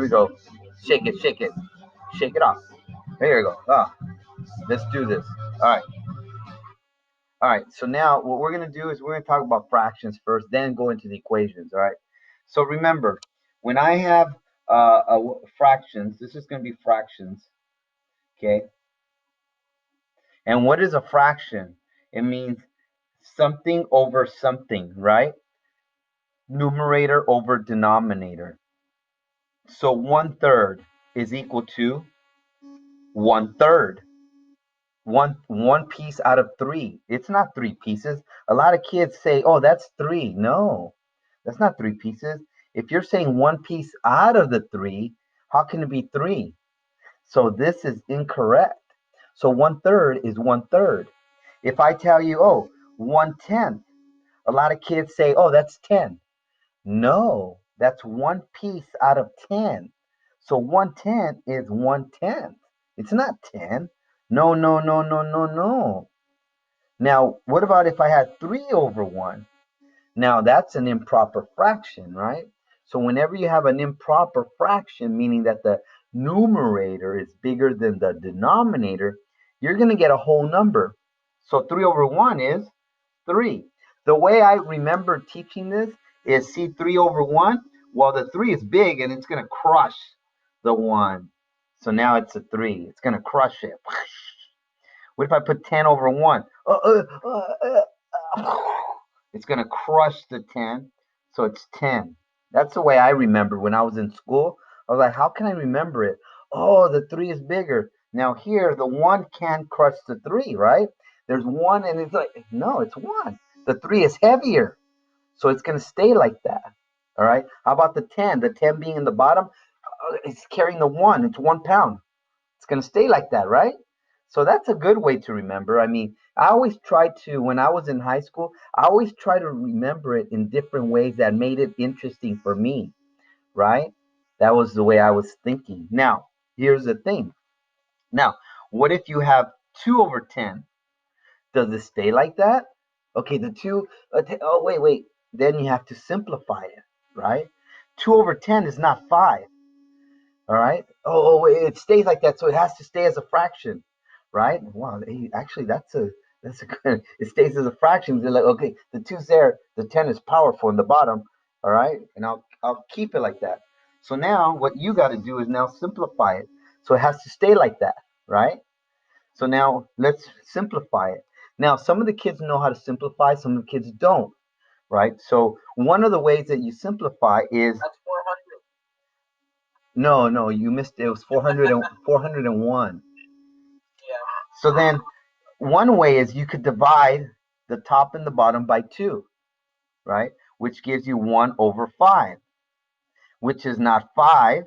we go. Shake it, shake it. Shake it off. There you go. Let's do this. All right. All right. So now what we're going to do is we're going to talk about fractions first, then go into the equations. All right. So remember, when I have fractions, this is going to be fractions. Okay. And what is a fraction? It means something over something, right? Numerator over denominator. So 1/3 is equal to 1/3. One piece out of three. It's not three pieces. A lot of kids say, "Oh, that's three." No, that's not three pieces. If you're saying one piece out of the three, how can it be three? So this is incorrect. So 1/3 is 1/3. If I tell you, "Oh, 1/10," a lot of kids say, "Oh, that's 10." No, that's one piece out of 10. So 1/10 is 1/10. It's not 10. No, no, no, no, no, no. Now, what about if I had 3/1? Now, that's an improper fraction, right? So whenever you have an improper fraction, meaning that the numerator is bigger than the denominator, you're going to get a whole number. So 3/1 is 3. The way I remember teaching this is see 3/1. Well, the 3 is big and it's going to crush the 1. So now it's a 3. It's going to crush it. What if I put 10/1? It's going to crush the 10. So it's 10. That's the way I remember when I was in school. I was like, how can I remember it? Oh, the 3 is bigger. Now here, the 1 can't crush the 3, right? There's 1 and it's like, no, it's 1. The 3 is heavier. So it's going to stay like that. All right. How about the 10? The 10 being in the bottom, it's carrying the 1. It's 1 pound. It's going to stay like that, right? So that's a good way to remember. I mean, I always try to, when I was in high school, I always try to remember it in different ways that made it interesting for me, right? That was the way I was thinking. Now, here's the thing. Now, what if you have 2/10? Does it stay like that? Okay, the 2, oh, wait. Then you have to simplify it, right? 2/10 is not 5. All right. Oh, it stays like that, so it has to stay as a fraction, right? Wow. Actually, that's a good. It stays as a fraction. They're like, okay, the 2's there, the 10 is powerful in the bottom. All right, and I'll keep it like that. So now what you got to do is now simplify it, so it has to stay like that, right? So now let's simplify it. Now some of the kids know how to simplify, some of the kids don't, right? So one of the ways that you simplify is That's 400. no, you missed it. It was 401. Yeah. So then one way is you could divide the top and the bottom by 2, right? Which gives you 1/5, which is not 5.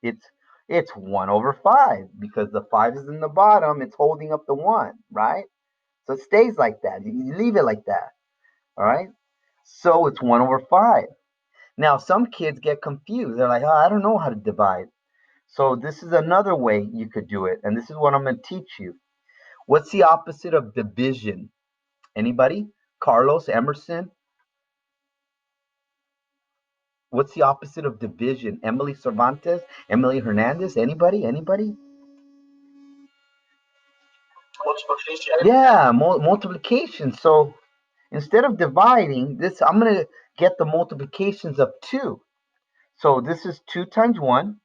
It's 1/5 because the 5 is in the bottom. It's holding up the 1, right? So it stays like that. You leave it like that, all right? So it's 1/5. Now some kids get confused. They're like, oh, I don't know how to divide. So this is another way you could do it, and this is what I'm going to teach you. What's the opposite of division? Anybody? Carlos Emerson? What's the opposite of division? Emily Cervantes? Emily Hernandez? Anybody? Anybody? Multiplication. Yeah, multiplication. So instead of dividing this, I'm going to get the multiplications of 2. So this is 2 times 1,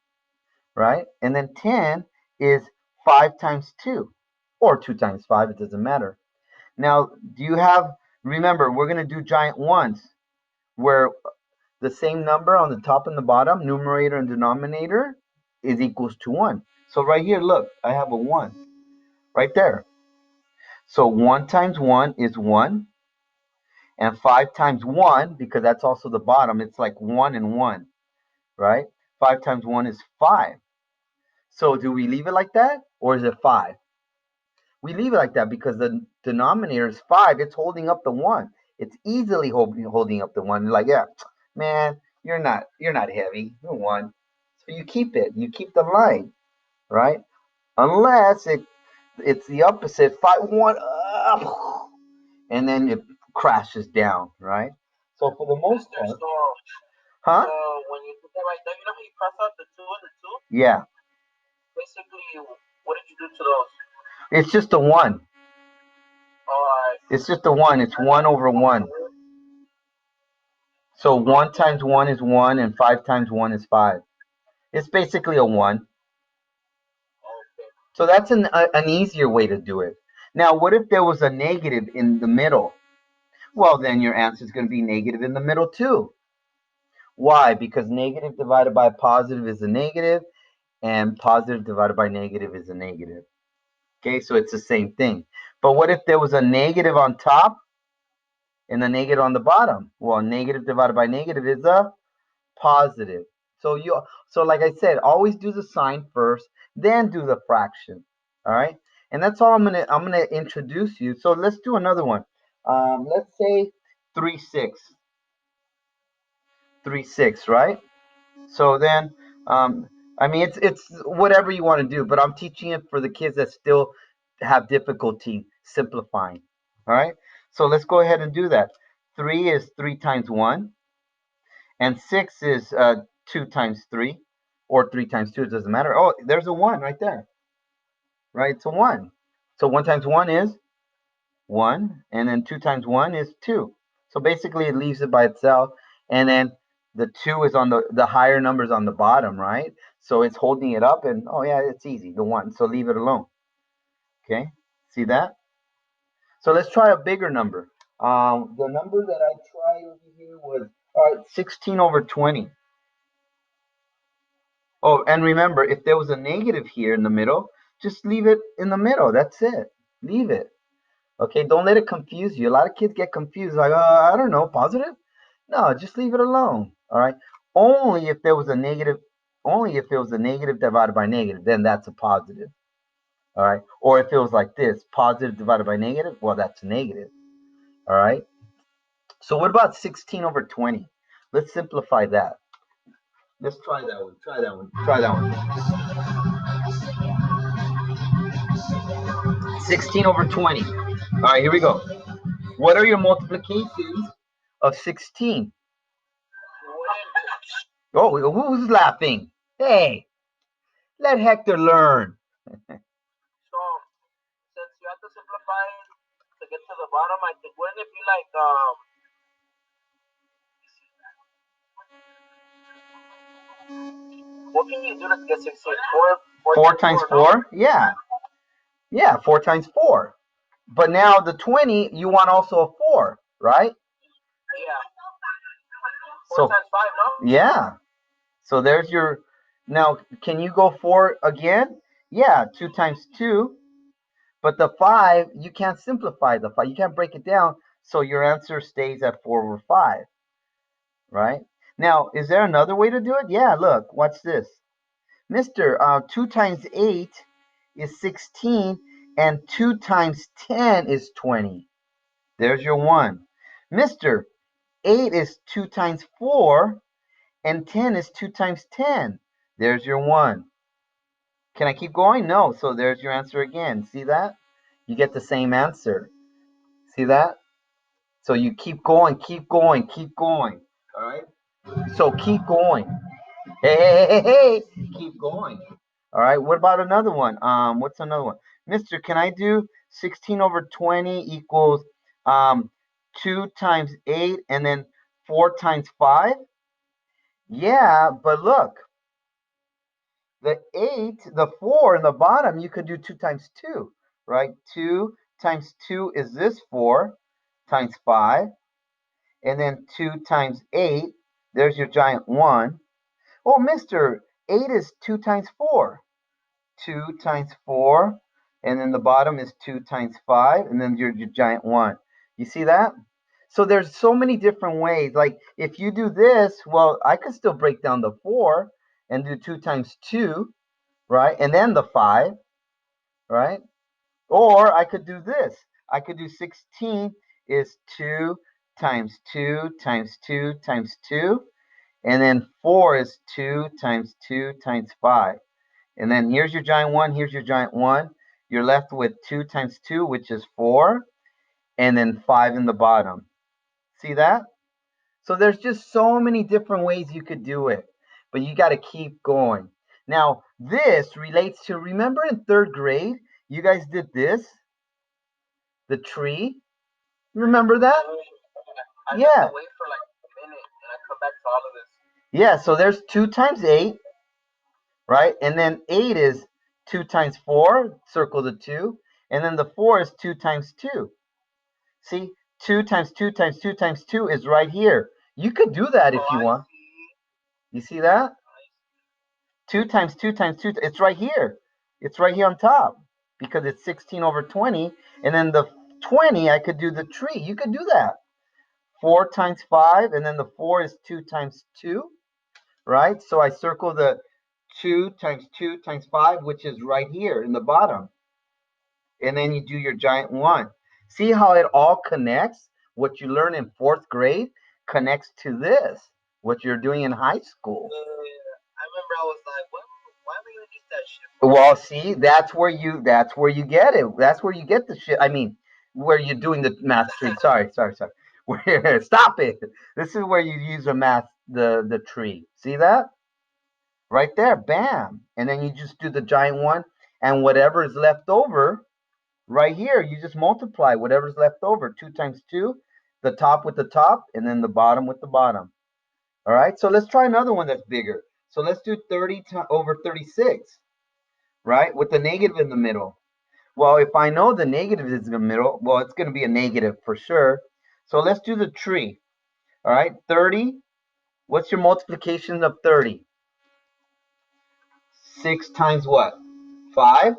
right? And then 10 is 5 times 2, or 2 times 5, it doesn't matter. Now, do you have, remember, we're going to do giant ones where the same number on the top and the bottom, numerator and denominator, is equals to 1. So right here, look, I have a 1 right there. So 1 times 1 is 1, and 5 times 1, because that's also the bottom, it's like 1 and 1, right? 5 times 1 is 5. So do we leave it like that, or is it 5? We leave it like that because the denominator is 5. It's holding up the 1. It's easily holding up the 1. Like, yeah, man, you're not heavy. You're 1. So you keep it. You keep the line, right? Unless it's the opposite, 5 1 and then it crashes down, right? So for the most part, So huh? when you do that right there, you know how you cross out the 2 and the 2? Yeah. Basically, what did you do to those? It's just a 1. Alright. It's just a 1. It's 1 over 1. So 1 times 1 is 1, and 5 times 1 is 5. It's basically a 1. Okay. So that's an easier way to do it. Now, what if there was a negative in the middle? Well, then your answer is going to be negative in the middle too. Why? Because negative divided by positive is a negative, and positive divided by negative is a negative. Okay, so it's the same thing. But what if there was a negative on top and a negative on the bottom? Well, negative divided by negative is a positive. So like I said, always do the sign first, then do the fraction. All right, and that's all I'm gonna introduce you. So let's do another one. Let's say 3/6, 3/6, right? So then, I mean, it's whatever you want to do, but I'm teaching it for the kids that still have difficulty simplifying. All right. So let's go ahead and do that. 3 is 3 times 1, and 6 is 2 times 3, or 3 times 2. It doesn't matter. Oh, there's a 1 right there. Right. It's a 1. So 1 times 1 is 1, and then 2 times 1 is 2. So basically, it leaves it by itself, and then the 2 is on the higher numbers on the bottom, right? So it's holding it up, and oh yeah, it's easy, the 1. So leave it alone. Okay, see that? So let's try a bigger number. The number that I tried over here was 16 over 20. Oh, and remember, if there was a negative here in the middle, just leave it in the middle. That's it. Leave it. Okay, don't let it confuse you. A lot of kids get confused, like, I don't know, positive? No, just leave it alone. All right. Only if there was a negative, only if it was a negative divided by negative, then that's a positive. All right. Or if it was like this, positive divided by negative, well, that's a negative. All right. So what about 16 over 20? Let's simplify that. Let's try that one. Try that one. Try that one. 16 over 20. All right, here we go. What are your multiplications of 16? Oh, who's laughing? Hey, let Hector learn. So, since you have to simplify to get to the bottom, I think wouldn't it be like what can you do to get 16? 4 times 4? Yeah. Yeah, 4 times 4. But now the 20, you want also a 4, right? Yeah. 4 So times 5, no? yeah. So there's your, now can you go 4 again? Yeah, 2 times 2. But the 5, you can't simplify the 5. You can't break it down. So your answer stays at 4 over 5, right? Now, is there another way to do it? Yeah, look, watch this. Mister, 2 times 8 is 16, and 2 times 10 is 20. There's your 1. Mister, 8 is 2 times 4, and 10 is 2 times 10. There's your 1. Can I keep going? No. So there's your answer again. See that? You get the same answer. See that? So you keep going, keep going, keep going. All right? So keep going. Hey, keep going. All right. What about another one? What's another one? Mister, can I do 16 over 20 equals 2 times 8 and then 4 times 5? Yeah, but look, the 8, the 4 in the bottom, you could do 2 times 2, right? 2 times 2 is this 4 times 5, and then 2 times 8, there's your giant 1. Oh, mister, 8 is 2 times 4. 2 times 4, and then the bottom is 2 times 5, and then your giant 1. You see that? So there's so many different ways. Like if you do this, well, I could still break down the 4 and do 2 times 2, right? And then the 5, right? Or I could do this. I could do 16 is 2 times 2 times 2 times 2. And then 4 is 2 times 2 times 5. And then here's your giant 1. Here's your giant 1. You're left with 2 times 2, which is 4. And then 5 in the bottom. See that? So there's just so many different ways you could do it. But you got to keep going. Now, this relates to, remember in 3rd grade, you guys did this? The tree? Remember that? I Yeah. have to wait for like a minute and I come back to all of this. Yeah, so there's 2 times 8, right? And then 8 is 2 times 4, circle the 2. And then the 4 is 2 times 2. See, 2 times 2 times 2 times 2 is right here. You could do that if you want. You see that? 2 times 2 times 2, it's right here. It's right here on top because it's 16 over 20. And then the 20, I could do the tree. You could do that. 4 times 5, and then the 4 is 2 times 2, right? So I circle the 2 times 2 times 5, which is right here in the bottom. And then you do your giant 1. See how it all connects? What you learn in 4th grade connects to this, what you're doing in high school. I remember I was like, why am I gonna use that shit? Well, see, that's where you get it. That's where you get the shit. I mean, where you're doing the math tree. Sorry. Stop it. This is where you use the tree. See that? Right there, bam. And then you just do the giant 1, and whatever is left over, right here, you just multiply whatever's left over. 2 times 2, the top with the top, and then the bottom with the bottom. All right, so let's try another one that's bigger. So let's do 30 over 36, right, with the negative in the middle. Well, if I know the negative is in the middle, well, it's going to be a negative for sure. So let's do the tree. All right, 30. What's your multiplication of 30? 6 times what? 5?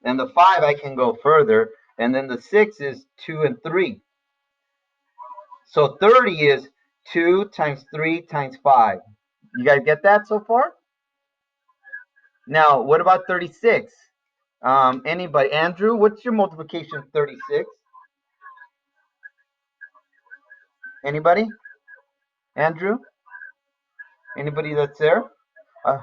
And the 5, I can go further. And then the 6 is 2 and 3. So 30 is 2 times 3 times 5. You guys get that so far? Now, what about 36? Anybody? Andrew, what's your multiplication of 36? Anybody? Andrew? Anybody that's there? Uh,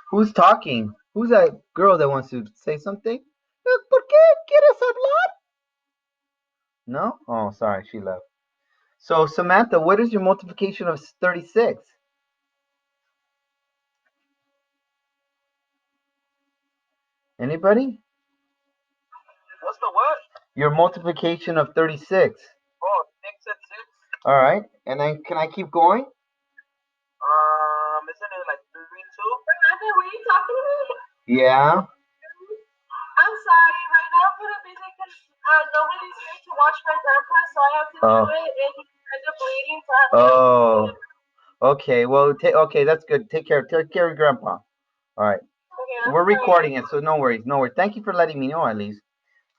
who's talking? Who's that girl that wants to say something? ¿Por qué quieres hablar? No? Oh, sorry, she left. So, Samantha, what is your multiplication of 36? Anybody? What's the what? Your multiplication of 36. Oh, 6 and 6. All right. And then can I keep going? Isn't it like 3, 2? Were you talking to me? Yeah. I'm sorry. Right now I'm kind of busy because nobody's here to watch my grandpa, so I have to do it, and he ends up waiting, so I have to do it. Okay. Well, okay, that's good. Take care of your grandpa. All right. Okay, We're recording it, so no worries. No worries. Thank you for letting me know at least.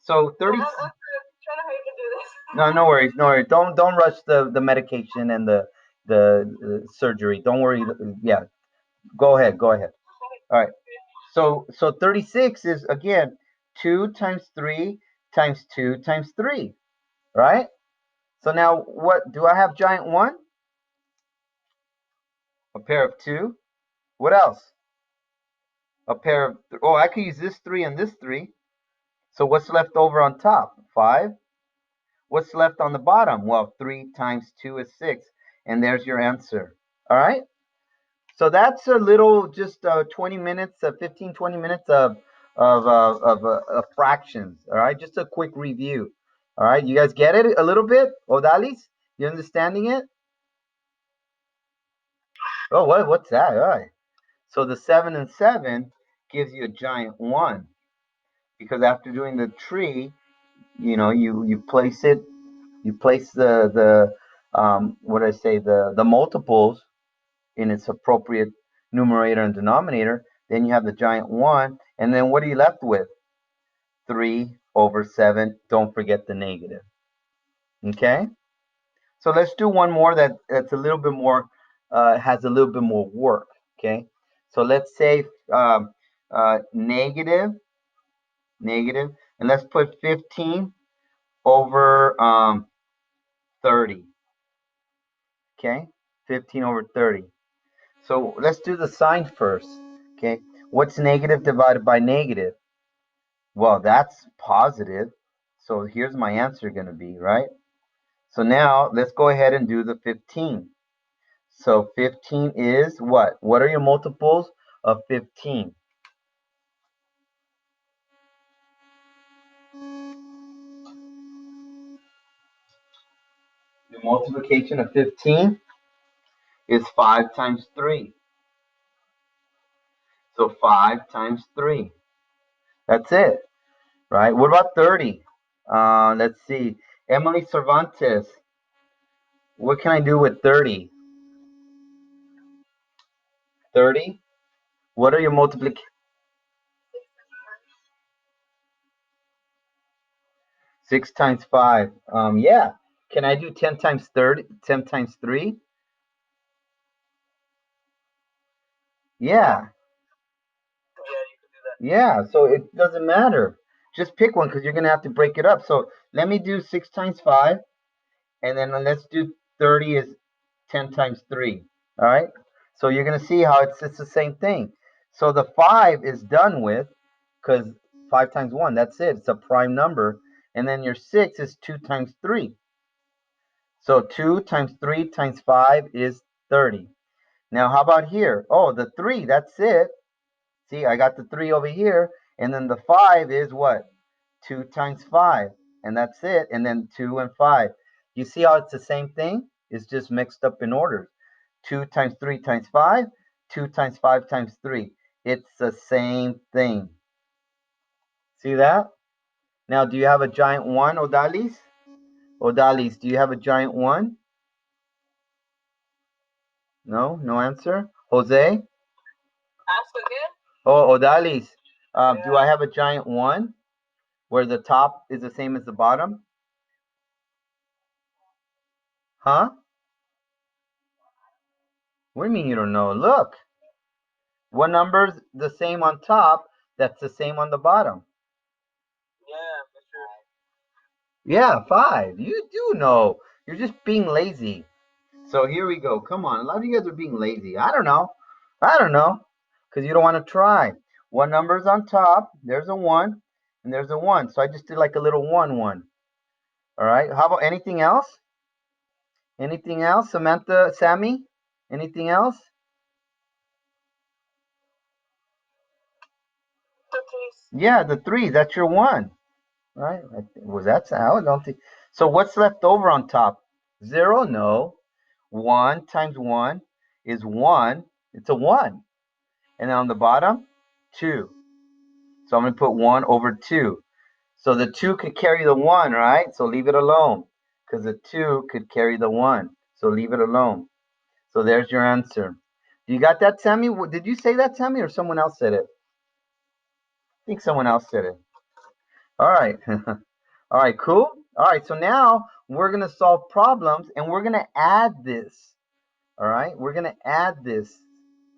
So 30. I'm trying to hurry to do this. No worries. No worries. Don't rush the medication and the surgery. Don't worry. Yeah. Go ahead. All right. So 36 is again 2 times 3 times 2 times 3, right? So now what do I have? Giant 1, a pair of 2. What else? A pair of I could use this 3 and this 3. So what's left over on top? 5. What's left on the bottom? Well, 3 times 2 is 6, and there's your answer. All right. So that's a little, just 20 minutes, 15, 20 minutes of fractions. All right, just a quick review. All right, you guys get it a little bit? Odalis, you understanding it? Oh, what's that? All right. So the 7 and 7 gives you a giant 1, because after doing the tree, you place it, you place the what do I say, the multiples in its appropriate numerator and denominator. Then you have the giant 1, and then what are you left with? 3 over 7. Don't forget the negative. Okay, so let's do one more that's a little bit more, has a little bit more work. Okay, so let's say negative, and let's put 15 over 30. Okay, 15 over 30. So let's do the sign first. Okay, what's negative divided by negative? Well, that's positive. So here's my answer going to be, right? So now let's go ahead and do the 15. So 15 is what? What are your multiples of 15? The multiplication of 15 is 5 times 3. So 5 times 3. That's it, right? What about 30? Let's see. Emily Cervantes, what can I do with 30? 30? What are your multiplications? 6 times 5. Yeah. Can I do 10 times 30? 10 times 3? Yeah. Yeah, so it doesn't matter. Just pick one because you're going to have to break it up. So let me do 6 times 5, and then let's do 30 is 10 times 3. All right? So you're going to see how it's the same thing. So the 5 is done with because 5 times 1, that's it. It's a prime number. And then your 6 is 2 times 3. So 2 times 3 times 5 is 30. Now, how about here? Oh, the 3, that's it. See, I got the 3 over here. And then the 5 is what? 2 times 5. And that's it. And then 2 and 5. You see how it's the same thing? It's just mixed up in orders. 2 times 3 times 5. 2 times 5 times 3. It's the same thing. See that? Now, do you have a giant 1, Odalis? Odalis, do you have a giant 1? No? No answer? Jose? Ask again. Oh, Odalis, do I have a giant 1 where the top is the same as the bottom? Huh? What do you mean you don't know? Look. What number's the same on top that's the same on the bottom? Yeah, for sure. Yeah, 5. You do know. You're just being lazy. So here we go. Come on. A lot of you guys are being lazy. I don't know. I don't know. Because you don't want to try. What number's on top? There's a 1. And there's a 1. So I just did like a little 1, 1. All right. How about anything else? Anything else? Samantha, Sammy? Anything else? The threes. Yeah, the 3. That's your 1. Right? Was that how? I don't think. So what's left over on top? 0? No. 1 times 1 is 1. It's a 1. And then on the bottom, 2. So I'm going to put 1 over 2. So the 2 could carry the 1, right? So leave it alone. Because the 2 could carry the 1. So leave it alone. So there's your answer. You got that, Sammy? Did you say that, Sammy, or someone else said it? I think someone else said it. All right. All right, cool. All right, so now we're going to solve problems and we're going to add this. All right, we're going to add this.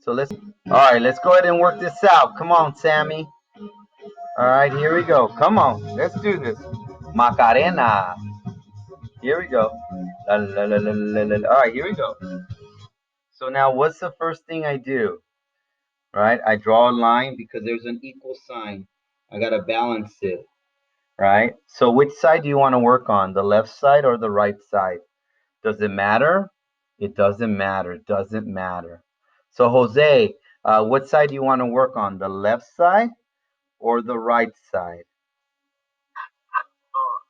So let's go ahead and work this out. Come on, Sammy. All right, here we go. Come on, let's do this. Macarena. Here we go. La, la, la, la, la, la. All right, here we go. So now what's the first thing I do? Right, I draw a line because there's an equal sign. I got to balance it. Right? So which side do you want to work on? The left side or the right side? Does it matter? It doesn't matter. It doesn't matter. So Jose, what side do you want to work on? The left side or the right side?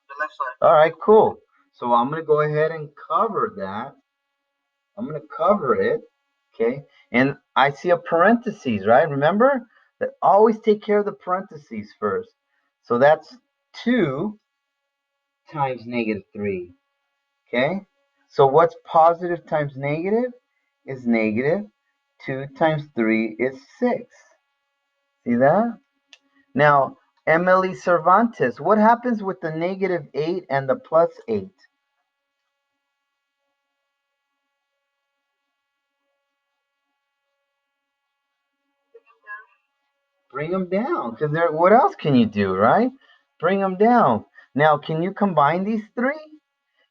The left side. All right, cool. So I'm going to go ahead and cover that. I'm going to cover it. Okay. And I see a parentheses, right? Remember that always take care of the parentheses first. So that's 2 times -3. Okay, so what's positive times negative is negative. 2 times 3 is 6. See that? Now, Emily Cervantes, what happens with the -8 and the +8? Bring them down, because what else can you do, right? Bring them down. Now, can you combine these 3?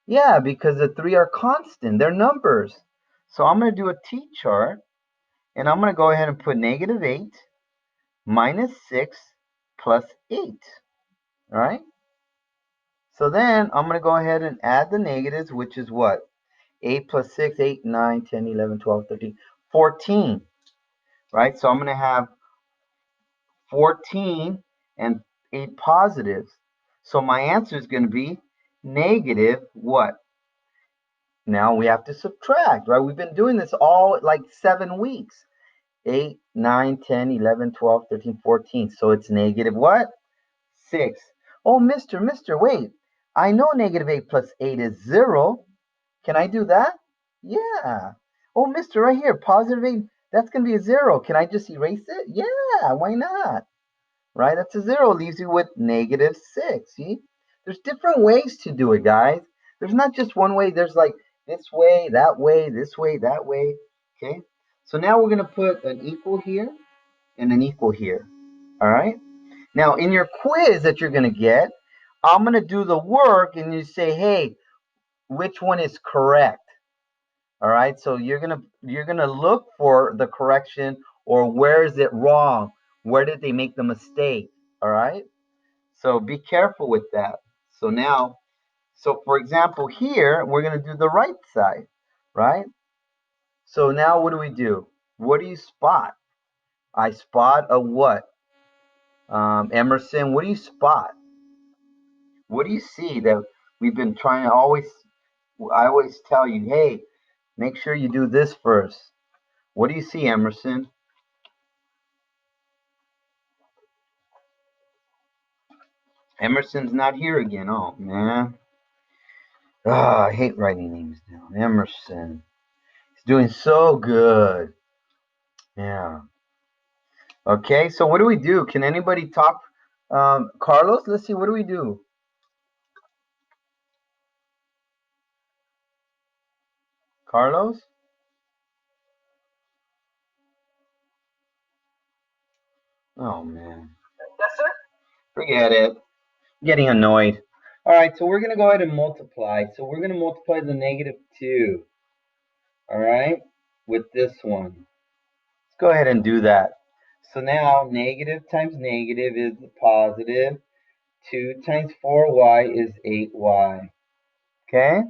Yeah, because the 3 are constant. They're numbers. So I'm going to do a T-chart, and I'm going to go ahead and put -8 -6 +8. All right. So then I'm going to go ahead and add the negatives, which is what? 8 plus 6, 8, 9, 10, 11, 12, 13, 14, right? So I'm going to have 14 and 8 positives. So my answer is going to be negative what? Now we have to subtract, right? We've been doing this all like 7 weeks. 8, 9, 10, 11, 12, 13, 14. So it's negative what? 6. Oh, mister, wait. I know negative 8 plus 8 is 0. Can I do that? Yeah. Oh, mister, right here, positive 8, that's going to be a 0. Can I just erase it? Yeah, why not? Right? That's a 0. Leaves you with negative 6. See? There's different ways to do it, guys. There's not just one way. There's like this way, this way, that way. Okay? So now we're going to put an equal here and an equal here. All right? Now, in your quiz that you're going to get, I'm going to do the work and you say, hey, which one is correct? All right? So you're going to look for the correction or where is it wrong? Where did they make the mistake? All right? So be careful with that. So now, so for example, here, we're going to do the right side, right? So now what do we do? What do you spot? I spot a what? Emerson, what do you spot? What do you see that we've been trying to I always tell you, hey, make sure you do this first. What do you see, Emerson? Emerson's not here again. Oh, man. I hate writing names down. Emerson. He's doing so good. Yeah. Okay, so what do we do? Can anybody talk? Carlos, let's see, what do we do? Carlos? Oh, man. Yes, sir. Forget it. I'm getting annoyed. All right, so we're going to go ahead and multiply. So we're going to multiply the negative 2, all right, with this one. Let's go ahead and do that. So now negative times negative is positive. 2 times 4y is 8y. Okay?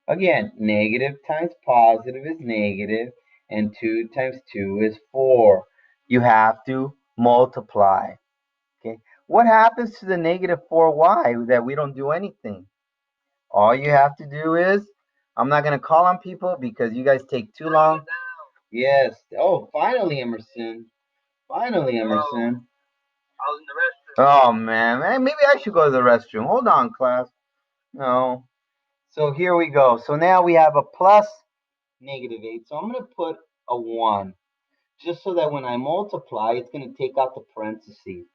Again, negative times positive is negative, and 2 times 2 is 4. You have to multiply. Okay? What happens to the negative 4y that we don't do anything? All you have to do is, I'm not going to call on people because you guys take too long. Yes. Oh, finally, Emerson. Finally, Emerson. I was in the restroom. Oh, man. Maybe I should go to the restroom. Hold on, class. No. So here we go. So now we have a plus negative 8. So I'm going to put a 1. Just so that when I multiply, it's going to take out the parentheses.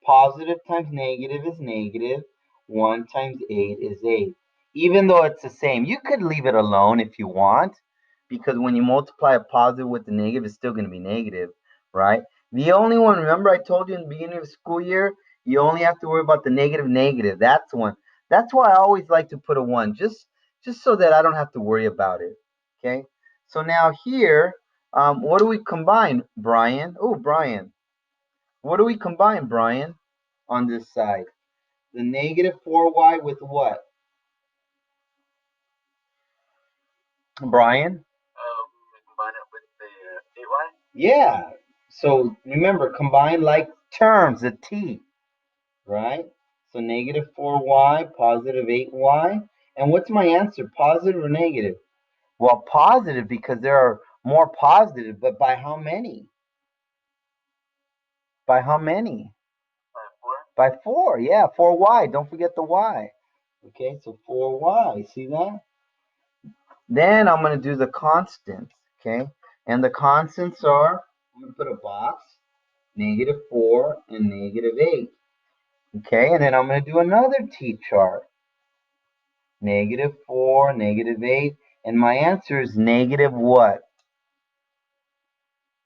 Positive times negative is negative. 1 times 8 is 8. Even though it's the same, you could leave it alone if you want, because when you multiply a positive with the negative, it's still going to be negative, right? The only one, remember I told you in the beginning of the school year, you only have to worry about the negative. That's one. That's why I always like to put a 1, just so that I don't have to worry about it, okay? So now here, what do we combine, Brian? Oh, Brian. What do we combine, Brian, on this side? The negative 4y with what? Brian? Combine it with the 8y. Yeah. So remember, combine like terms, the t, right? So negative 4y, positive 8y. And what's my answer, positive or negative? Well, positive because there are more positive, but by how many? By how many? By 4. By 4, yeah, 4y. Don't forget the y. Okay, so 4y. See that? Then I'm going to do the constants, okay? And the constants are, I'm going to put a box, negative 4 and negative 8. Okay, and then I'm going to do another t-chart. Negative 4, negative 8. And my answer is negative what?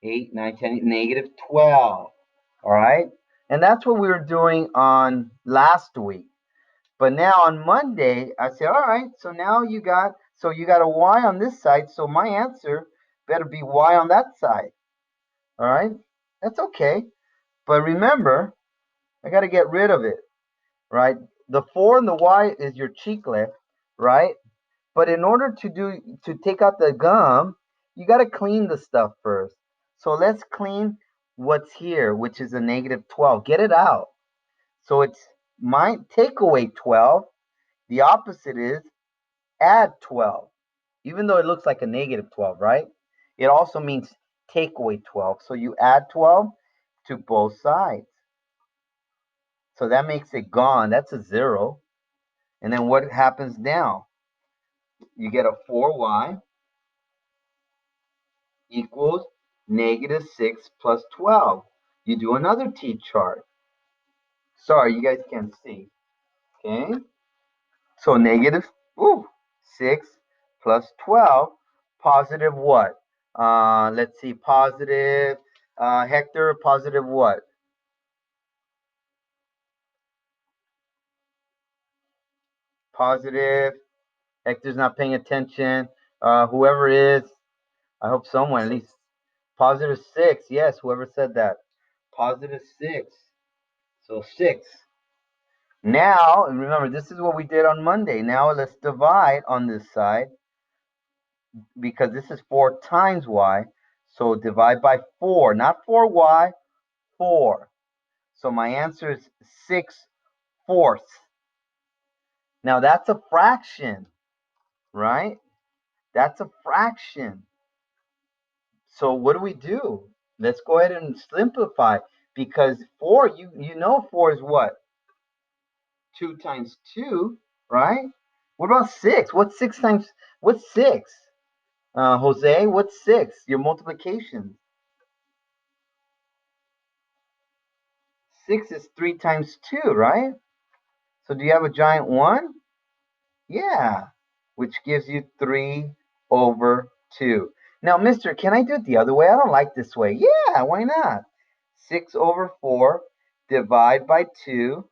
8, 9, 10, negative 12. All right? And that's what we were doing on last week. But now on Monday, I said, all right, so now you got a y on this side, so my answer better be y on that side. All right? That's okay. But remember, I got to get rid of it, right? The 4 and the y is your cheek lift, right? But in order to take out the gum, you got to clean the stuff first. So let's clean what's here, which is a negative 12. Get it out. So it's take away 12. The opposite is add 12. Even though it looks like a negative 12, right? It also means take away 12. So you add 12 to both sides. So that makes it gone. That's a 0. And then what happens now? You get a 4y equals negative 6 plus 12. You do another t-chart. Sorry, you guys can't see. Okay? So negative 6 plus 12, positive what? Let's see, positive, Hector, positive what? Positive, Hector's not paying attention. Whoever is, I hope someone, at least, positive 6, yes, whoever said that. Positive 6, so 6. Now, remember, this is what we did on Monday. Now let's divide on this side, because this is 4 times y. So divide by 4, not 4y, 4. So my answer is 6/4. Now that's a fraction, right? That's a fraction. So what do? Let's go ahead and simplify, because 4, you know 4 is what? 2 times 2, right? What about 6? What's 6 times, what's 6? Jose, what's 6? Your multiplication. 6 is 3 times 2, right? So do you have a giant 1? Yeah, which gives you 3/2. Now, mister, can I do it the other way? I don't like this way. Yeah, why not? 6/4, divide by 2,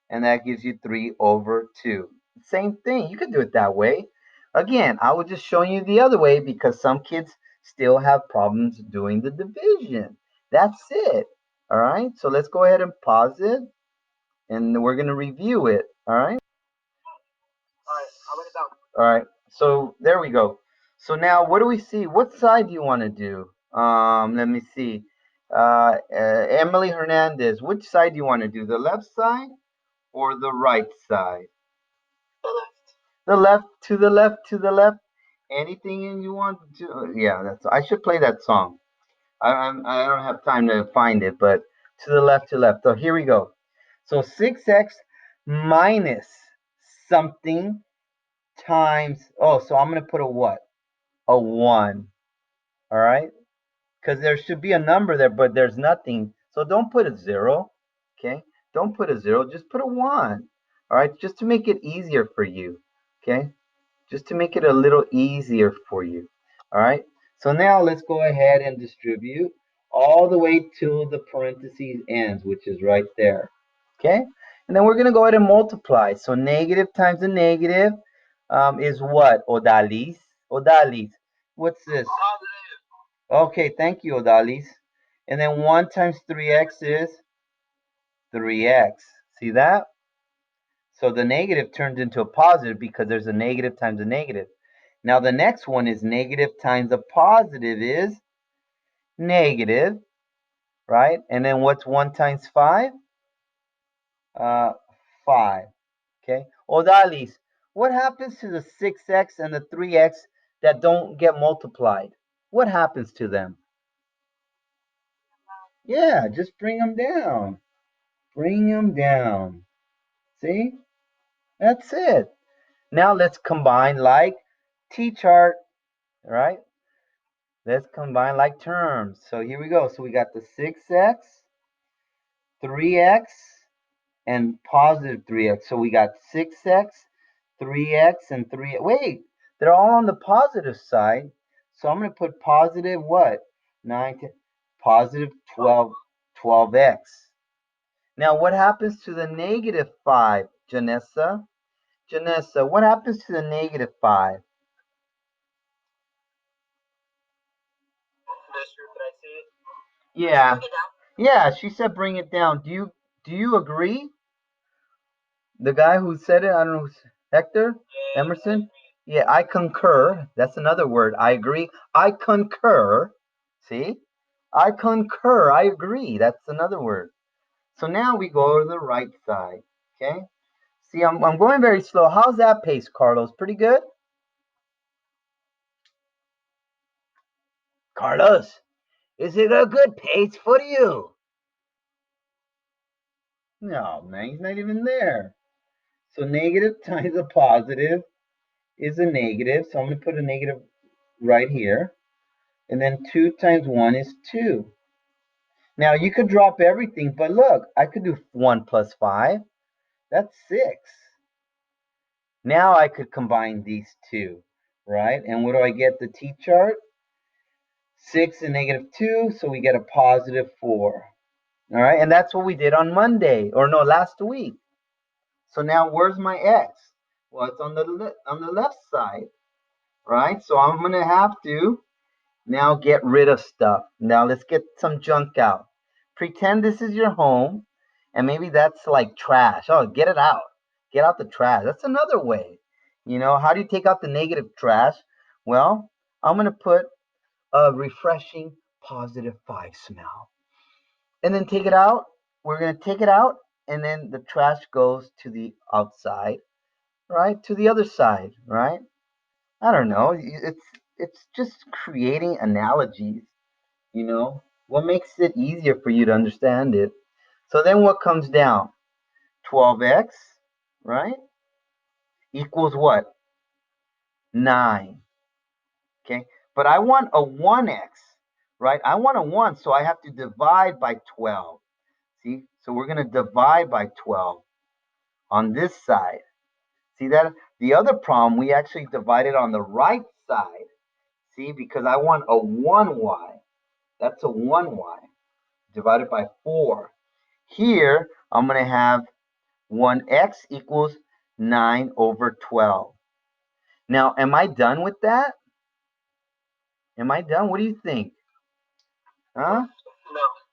and that gives you 3/2. Same thing. You could do it that way. Again, I was just showing you the other way because some kids still have problems doing the division. That's it. All right, so let's go ahead and pause it, and we're going to review it. All right. All right, so there we go. So now what do we see? What side do you want to do? Let me see. Emily Hernandez, which side do you want to do? The left side or the right side? The left. The left, to the left, to the left. Anything you want to? Yeah, that's. I should play that song. I don't have time to find it, but to the left, to left. So here we go. So 6x minus something times, so I'm going to put a what? A 1. All right? Because there should be a number there, but there's nothing. So don't put a 0. Okay? Don't put a 0. Just put a 1. All right? Just to make it easier for you. Okay? Just to make it a little easier for you. All right? So now let's go ahead and distribute all the way till the parentheses ends, which is right there. Okay? And then we're going to go ahead and multiply. So negative times a negative is what, Odalis? Odalis, what's this? Okay, thank you, Odalis. And then 1 times 3x is 3x. See that? So the negative turns into a positive because there's a negative times a negative. Now the next one is negative times a positive is negative, right? And then what's 1 times 5? 5. Okay. Odalis, what happens to the 6x and the 3x that don't get multiplied? What happens to them? Yeah, just bring them down. Bring them down. See? That's it. Now let's combine like T-chart, right? Let's combine like terms. So here we go. So we got the 6x, 3x, and positive 3x. So we got 6x, 3x, and 3. Wait, they're all on the positive side. So I'm going to put positive what? 9, positive 12, 12x. Now what happens to the negative 5, Janessa? Janessa, what happens to the negative 5? Yeah. Yeah, she said bring it down. Do you agree? The guy who said it, I don't know, Hector? Emerson? Yeah, I concur. That's another word. I agree. I concur. See? I concur. I agree. That's another word. So now we go to the right side. Okay? See, I'm going very slow. How's that pace, Carlos? Pretty good? Carlos, is it a good pace for you? No, man, he's not even there. So negative times a positive is a negative. So I'm going to put a negative right here. And then 2 times 1 is 2. Now you could drop everything, but look, I could do 1 plus 5. That's 6. Now I could combine these two, right? And what do I get? The t-chart? 6 and negative 2, so we get a positive 4. All right, and that's what we did on Monday, or no, last week. So now where's my x? Well, it's on the left side, right? So I'm going to have to now get rid of stuff. Now let's get some junk out. Pretend this is your home, and maybe that's like trash. Oh, get it out. Get out the trash. That's another way. You know, how do you take out the negative trash? Well, I'm going to put a refreshing positive 5 smell. And then take it out. We're going to take it out, and then the trash goes to the outside, right? To the other side, right? I don't know. It's just creating analogies, you know. What makes it easier for you to understand it? So then what comes down? 12x, right? Equals what? 9. Okay? But I want a 1x, right? I want a 1, so I have to divide by 12. See? So we're going to divide by 12 on this side. See that? The other problem, we actually divided on the right side. See? Because I want a 1y. That's a 1y divided by 4. Here, I'm going to have 1x equals 9 over 12. Now, am I done with that? Am I done? What do you think? Huh?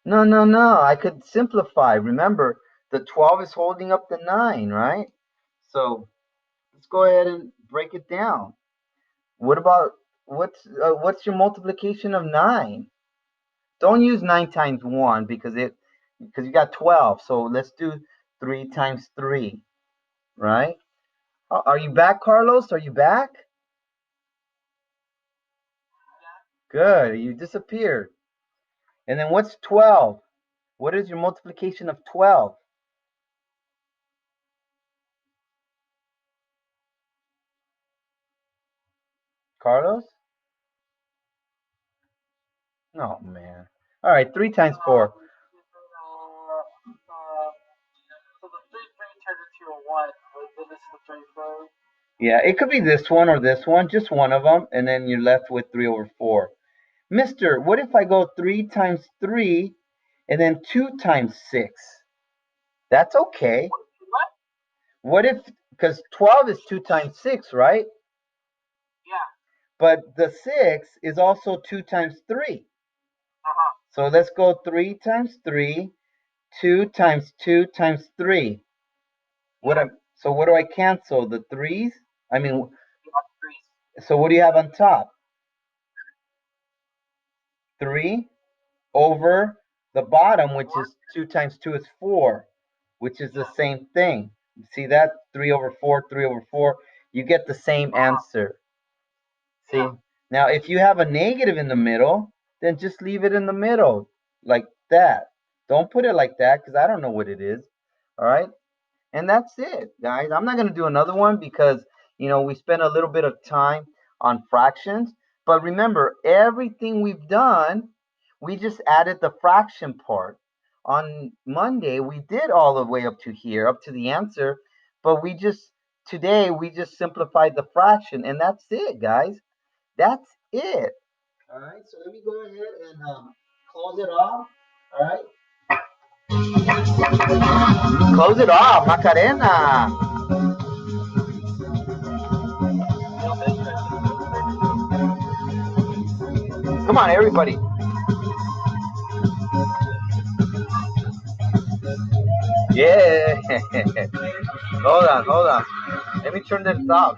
No. I could simplify. Remember, the 12 is holding up the 9, right? So let's go ahead and break it down. What about what's your multiplication of 9? Don't use 9 times 1 because you got 12. So let's do 3 times 3, right? Are you back, Carlos? Are you back? Good. You disappeared. And then what's 12? What is your multiplication of 12? Carlos? Oh, man. All right, 3 times 4. So the 3 turned into a 1. Then it's the 3 4. Yeah, it could be this one or this one, just one of them, and then you're left with 3 over 4. Mister, what if I go 3 times 3 and then 2 times 6? That's okay. What? What if, because 12 is 2 times 6, right? Yeah. But the 6 is also 2 times 3. So let's go 3 times 3, 2 times 2 times 3. So what do I cancel? The 3s? I mean, so what do you have on top? 3 over the bottom, which is 2 times 2 is 4, which is the same thing. See that? 3 over 4, 3 over 4. You get the same answer. See? Now, if you have a negative in the middle, then just leave it in the middle like that. Don't put it like that because I don't know what it is. All right? And that's it, guys. I'm not going to do another one because, we spent a little bit of time on fractions. But remember, everything we've done, we just added the fraction part. On Monday, we did all the way up to here, up to the answer. But today, we just simplified the fraction. And that's it, guys. That's it. All right, so let me go ahead and close it off. All right. Close it off, Macarena. Come on, everybody. Yeah. Hold on. Let me turn this off.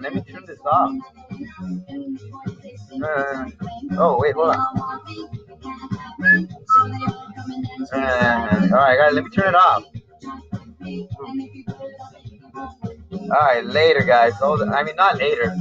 Oh, wait, hold on. Alright, guys, let me turn it off. Alright, later, guys. I mean, not later.